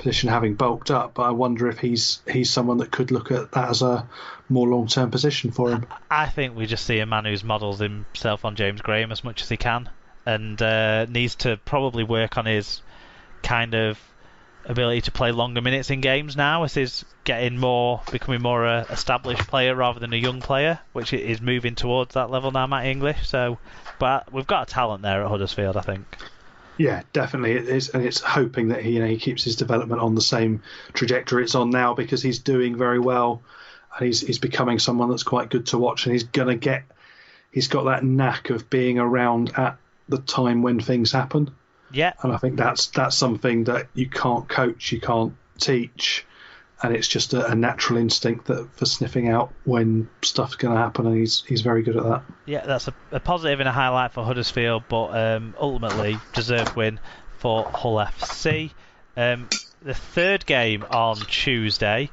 position, having bulked up. But I wonder if he's someone that could look at that as a more long-term position for him. I think we just see a man who's models himself on James Graham as much as he can, and needs to probably work on his kind of ability to play longer minutes in games now, as he's becoming more a established player rather than a young player, which is moving towards that level now, Matt English. So, but we've got a talent there at Huddersfield, I think. Yeah, definitely it is, and it's hoping that he keeps his development on the same trajectory it's on now, because he's doing very well, and he's becoming someone that's quite good to watch, and he's got that knack of being around at the time when things happen. Yeah, and I think that's something that you can't coach, you can't teach, and it's just a natural instinct for sniffing out when stuff's going to happen, and he's very good at that. Yeah, that's a positive and a highlight for Huddersfield, but ultimately deserved win for Hull FC. The third game on Tuesday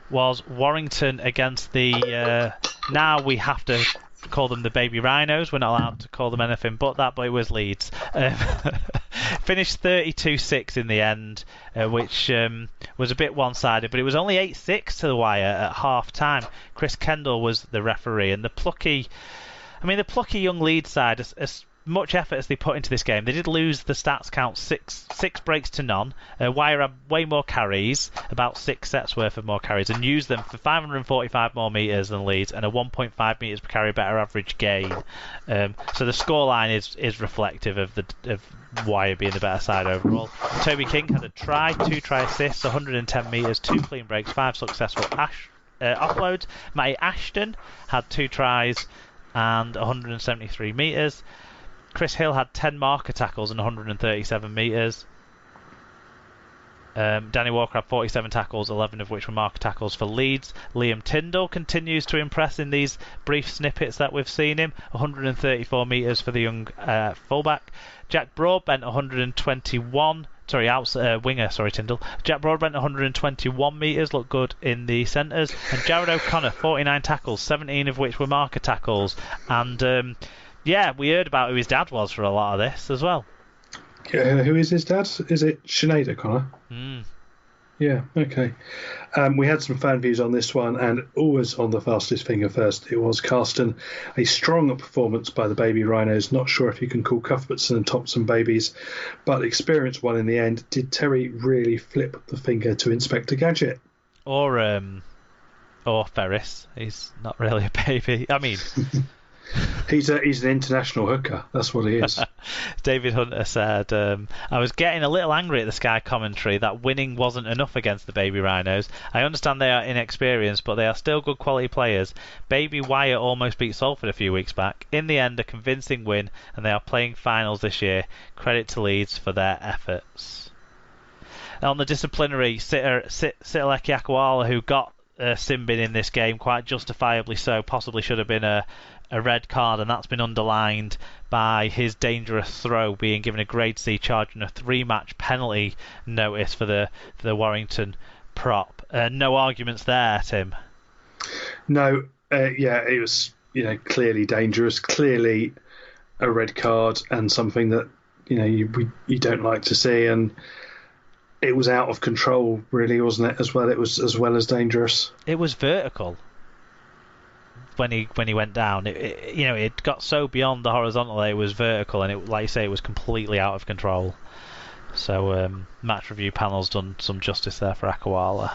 was Warrington against the now we have to call them the Baby Rhinos. We're not allowed to call them anything but that, but it was Leeds. Finished 32-6 in the end, which was a bit one-sided, but it was only 8-6 to the wire at half-time. Chris Kendall was the referee, and the plucky young Leeds side, as much effort as they put into this game, they did lose the stats count six breaks to none. Wire had way more carries, about 6 sets worth of more carries, and used them for 545 more metres than Leeds and a 1.5 metres per carry better average gain. So the scoreline is reflective of Wire being the better side overall. Toby King had a try, 2 try assists, 110 metres, 2 clean breaks, 5 successful offloads. Matty Ashton had 2 tries and 173 metres. Chris Hill had 10 marker tackles and 137 metres. Danny Walker had 47 tackles, 11 of which were marker tackles for Leeds. Liam Tyndall continues to impress in these brief snippets that we've seen him. 134 metres for the young fullback. Jack Broadbent, 121. Winger, Tyndall. Jack Broadbent, 121 metres, looked good in the centres. And Jared O'Connor, 49 tackles, 17 of which were marker tackles. And yeah, we heard about who his dad was for a lot of this as well. Who is his dad? Is it Sinead O'Connor? Yeah, okay. We had some fan views on this one, and always on the fastest finger first, it was Carsten. A strong performance by the Baby Rhinos. Not sure if you can call Cuthbertson and Thompson babies, but experience won in the end. Did Terry really flip the finger to Inspector Gadget? Or Ferris. He's not really a baby. I mean... He's an international hooker. That's what he is. David Hunter said, I was getting a little angry at the Sky commentary that winning wasn't enough against the Baby Rhinos. I understand they are inexperienced, but they are still good quality players. Baby Wire almost beat Salford a few weeks back. In the end, a convincing win, and they are playing finals this year. Credit to Leeds for their efforts. On the disciplinary, Sitaleki Akwala, who got sin bin in this game, quite justifiably so, possibly should have been a red card, and that's been underlined by his dangerous throw being given a grade C charge and a 3-match penalty notice for the Warrington prop. No arguments there, Tim. No, it was clearly dangerous, clearly a red card, and something that you don't like to see, and it was out of control, really, wasn't it? As well, it was as well as dangerous. It was vertical. When he went down, it got so beyond the horizontal that it was vertical, and like you say, it was completely out of control. So match review panel's done some justice there for Akwala.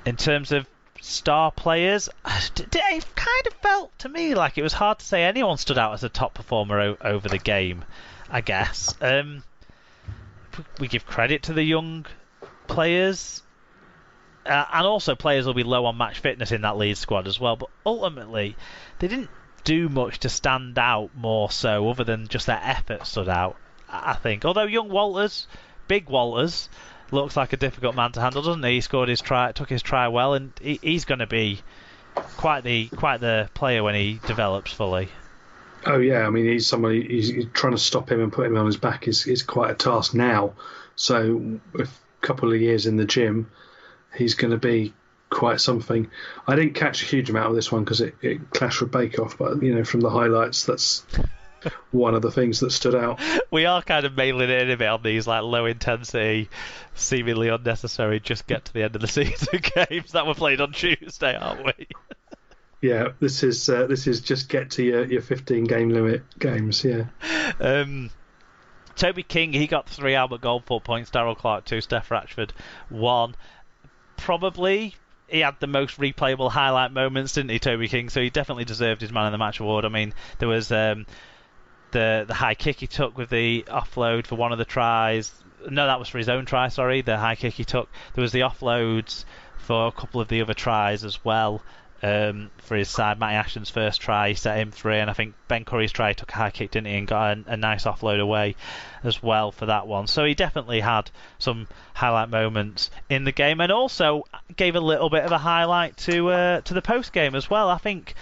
In terms of star players, it kind of felt to me like it was hard to say anyone stood out as a top performer over the game, I guess. We give credit to the young players. And also players will be low on match fitness in that Leeds squad as well. But ultimately, they didn't do much to stand out more so, other than just their effort stood out, I think. Although young Walters, big Walters, looks like a difficult man to handle, doesn't he? He scored his try, took his try well, and he's going to be quite the player when he develops fully. Oh yeah, I mean he's trying to stop him and put him on his back is quite a task now. So with a couple of years in the gym, he's going to be quite something. I didn't catch a huge amount of this one because it clashed with Bake Off, but from the highlights, that's one of the things that stood out. We are kind of mailing it in a bit on these like low intensity, seemingly unnecessary, just get to the end of the season games that were played on Tuesday, aren't we? Yeah, this is just get to your 15 game limit games. Yeah. Toby King, he got 3, Albert Gold 4 points, Darryl Clark 2, Steph Ratchford 1. Probably he had the most replayable highlight moments, didn't he, Toby King? So he definitely deserved his Man of the Match award. I mean, there was the high kick he took with the offload for one of the tries. No, that was for his own try, sorry, the high kick he took. There was the offloads for a couple of the other tries as well. For his side, Matty Ashton's first try, he set him 3, and I think Ben Curry's try took a high kick, didn't he, and got a nice offload away as well for that one. So he definitely had some highlight moments in the game, and also gave a little bit of a highlight to the post game as well. I think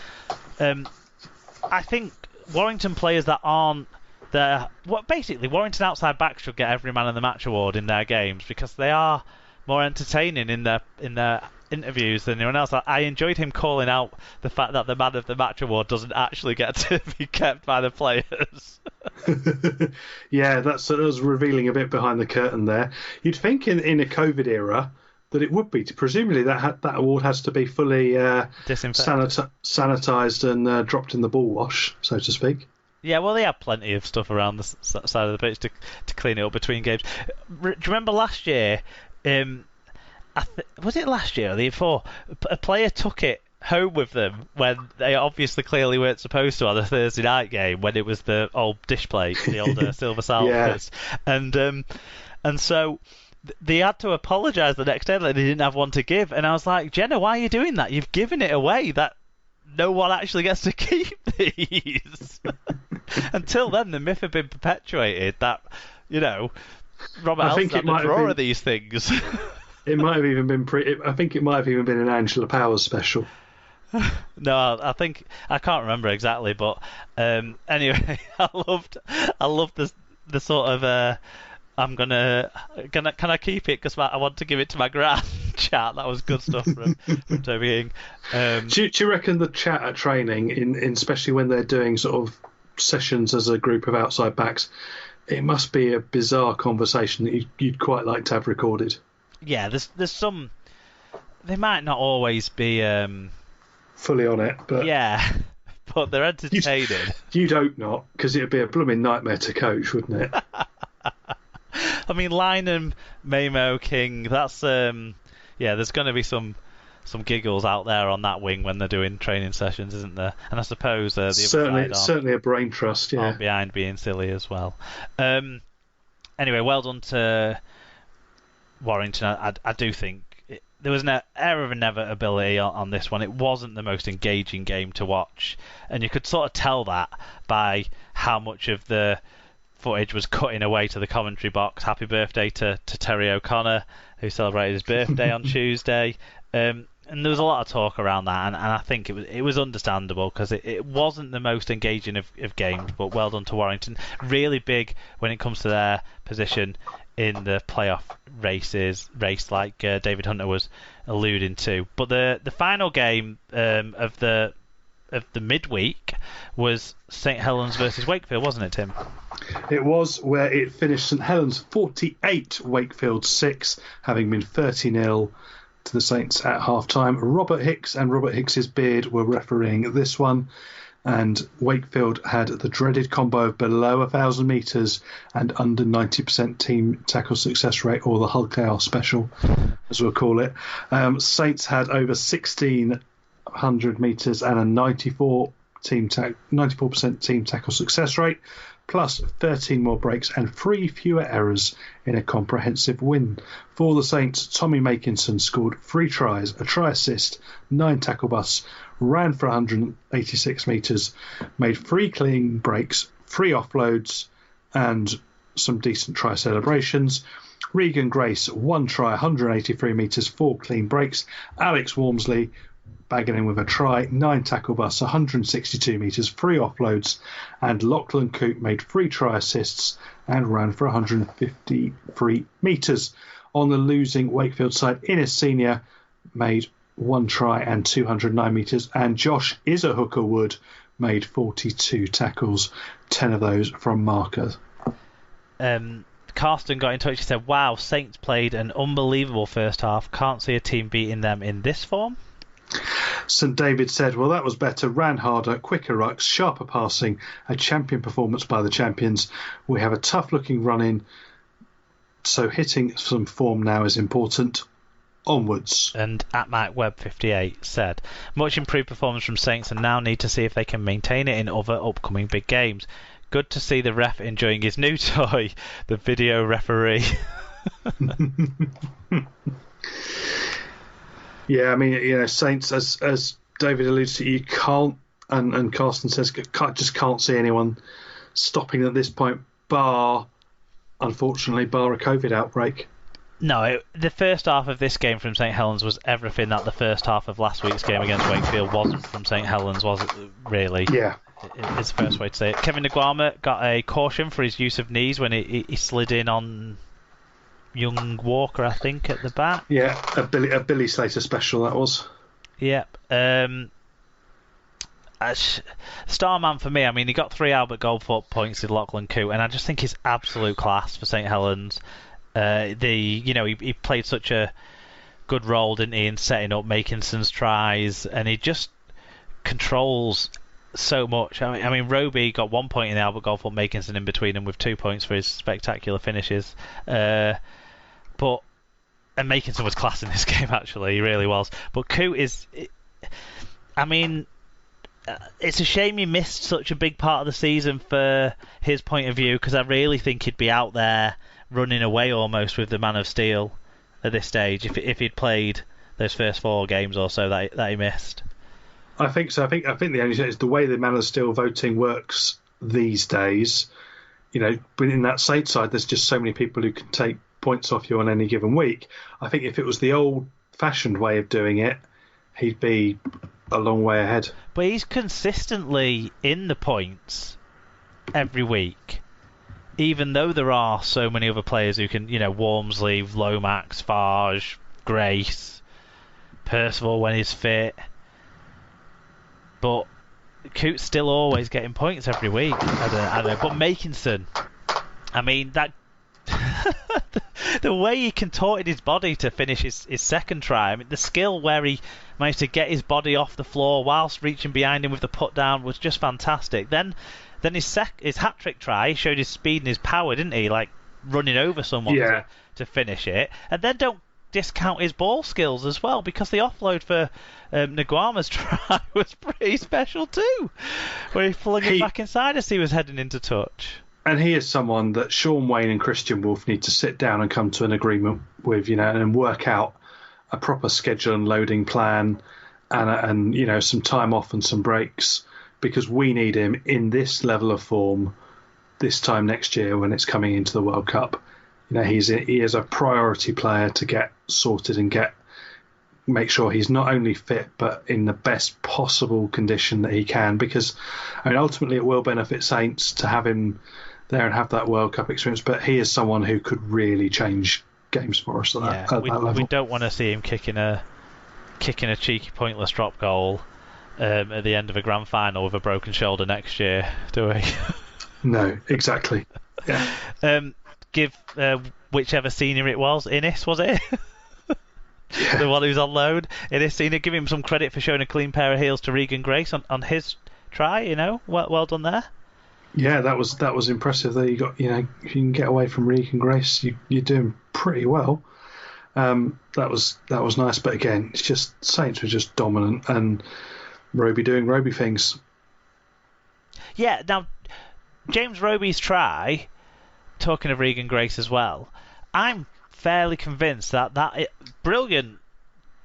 Warrington players that aren't there, basically Warrington outside backs should get every Man of the Match award in their games because they are more entertaining in their interviews than anyone else. I enjoyed him calling out the fact that the Man of the Match award doesn't actually get to be kept by the players. Yeah, that was revealing a bit behind the curtain there. You'd think in a COVID era that it would be. Presumably that award has to be fully sanitized and dropped in the ball wash, so to speak. Yeah, well, they have plenty of stuff around the side of the pitch to clean it up between games. Do you remember last year? Was it last year or the year before? A player took it home with them when they obviously clearly weren't supposed to on a Thursday night game when it was the old dish plate, the old silver salvers. Yeah. And so they had to apologise the next day that they didn't have one to give. And I was like, Jenna, why are you doing that? You've given it away. That no one actually gets to keep these. Until then, the myth had been perpetuated that, Robert Elson had the draw of these things. It might have even been I think it might have even been an Angela Powers special. No, I can't remember exactly, but anyway, I loved the sort of can I keep it because I want to give it to my gran chat. That was good stuff from Toby King. Do you reckon the chat at training, in especially when they're doing sort of sessions as a group of outside backs, it must be a bizarre conversation that you'd quite like to have recorded? Yeah, there's some. They might not always be fully on it, but yeah, but they're entertaining. You'd hope not, because it'd be a blooming nightmare to coach, wouldn't it? I mean, Lynham, Mamo, King. That's there's going to be some giggles out there on that wing when they're doing training sessions, isn't there? And I suppose the certainly a brain trust, yeah, behind being silly as well. Anyway, well done to Warrington. I do think there was an air of inevitability on this one. It wasn't the most engaging game to watch, and you could sort of tell that by how much of the footage was cutting away to the commentary box. Happy birthday to Terry O'Connor, who celebrated his birthday on Tuesday. And there was a lot of talk around that, and I think it was understandable because it wasn't the most engaging of games, but well done to Warrington. Really big when it comes to their position in the playoff race like David Hunter was alluding to. But the final game of the midweek was St Helens versus Wakefield, wasn't it, Tim? It was, where it finished St Helens 48, Wakefield 6, having been 30-0 to the Saints at half-time. Robert Hicks and Robert Hicks's beard were refereeing this one, and Wakefield had the dreaded combo of below 1,000 metres and under 90% team tackle success rate, or the Hull Chaos special, as we'll call it. Saints had over 1,600 metres and a 94% team tackle success rate, plus 13 more breaks and 3 fewer errors in a comprehensive win. For the Saints, Tommy Makinson scored 3 tries, a try assist, 9 tackle busts, ran for 186 metres, made 3 clean breaks, 3 offloads, and some decent try celebrations. Regan Grace, 1 try, 183 metres, 4 clean breaks. Alex Walmsley bagging in with a try, 9 tackle busts, 162 metres, 3 offloads, and Lachlan Coote made 3 try assists and ran for 153 metres. On the losing Wakefield side, Innes Senior made 1 try and 209 metres, and Josh Isahookerwood made 42 tackles, 10 of those from markers. Carsten got in touch. He said, "Wow, Saints played an unbelievable first half. Can't see a team beating them in this form." St David said, "Well, that was better. Ran harder, quicker rucks, sharper passing. A champion performance by the champions. We have a tough-looking run-in, so hitting some form now is important. Onwards." And at MacWeb58 said, "Much improved performance from Saints and now need to see if they can maintain it in other upcoming big games. Good to see the ref enjoying his new toy, the video referee." Yeah, I mean, Saints, as David alludes to, you can't, and Carsten says, can't see anyone stopping at this point, unfortunately, bar a COVID outbreak. No, the first half of this game from St Helens was everything that the first half of last week's game against Wakefield wasn't from St Helens, was it, really? Yeah. It's the first way to say it. Kevin Nguama got a caution for his use of knees when he slid in on Young Walker, I think, at the back. Yeah, a Billy Slater special, that was. Yep. Star man for me, I mean, he got 3 Albert Goldthorpe points with Lachlan Coote, and I just think he's absolute class for St Helens. He played such a good role, didn't he, in setting up Makinson's tries, and he just controls so much. I mean, Roby got 1 point in the Albert Goldthorpe, Makinson in between them with 2 points for his spectacular finishes. And Makinson was class in this game, actually, he really was. But Coote is, I mean, it's a shame he missed such a big part of the season for his point of view, because I really think he'd be out there running away almost with the Man of Steel at this stage if he'd played those first 4 games or so that he missed. I think so. I think the only thing is the way the Man of Steel voting works these days. But in that Saints side, there's just so many people who can take points off you on any given week. I think if it was the old-fashioned way of doing it, he'd be a long way ahead. But he's consistently in the points every week, even though there are so many other players who can, Walmsley, Lomax, Farge, Grace, Percival when he's fit. But Coote's still always getting points every week. I don't know. But Makinson, I mean, that the way he contorted his body to finish his second try, I mean, the skill where he managed to get his body off the floor whilst reaching behind him with the put down was just fantastic. Then his hat-trick try, he showed his speed and his power, didn't he? Like running over someone to finish it. And then don't discount his ball skills as well, because the offload for Nguama's try was pretty special too, where he flung it back inside as he was heading into touch. And he is someone that Sean Wayne and Christian Wolf need to sit down and come to an agreement with, and work out a proper schedule and loading plan, and some time off and some breaks, because we need him in this level of form this time next year when it's coming into the World Cup. He is a priority player to get sorted and make sure he's not only fit but in the best possible condition that he can, because ultimately it will benefit Saints to have him there and have that World Cup experience, but he is someone who could really change games for us at that level. We don't want to see him kicking a cheeky pointless drop goal at the end of a Grand Final with a broken shoulder next year, do we? No, exactly. Yeah. Give whichever senior it was it? The one who's on loan, Innes senior, give him some credit for showing a clean pair of heels to Regan Grace on his try. Well done there. Yeah, that was impressive. There you got, if you can get away from Regan Grace, you're doing pretty well. That was nice, but again, it's just Saints were just dominant and Roby doing Roby things. Yeah, now James Roby's try, talking of Regan Grace as well, I'm fairly convinced that brilliant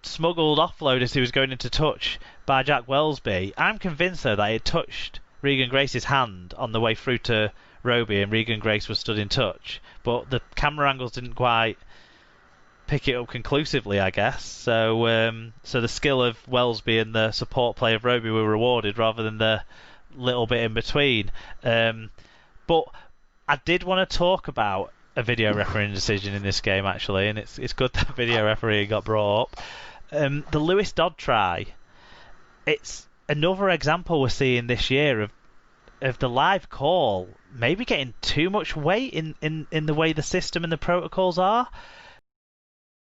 smuggled offload as he was going into touch by Jack Wellesby, I'm convinced though that it touched Regan Grace's hand on the way through to Roby and Regan Grace was stood in touch, but the camera angles didn't quite pick it up conclusively, I guess. So the skill of Wellesby and the support play of Roby were rewarded rather than the little bit in between. But I did want to talk about a video refereeing decision in this game, actually, and it's good that video refereeing got brought up. The Lewis Dodd try, it's another example we're seeing this year of the live call maybe getting too much weight in the way the system and the protocols are.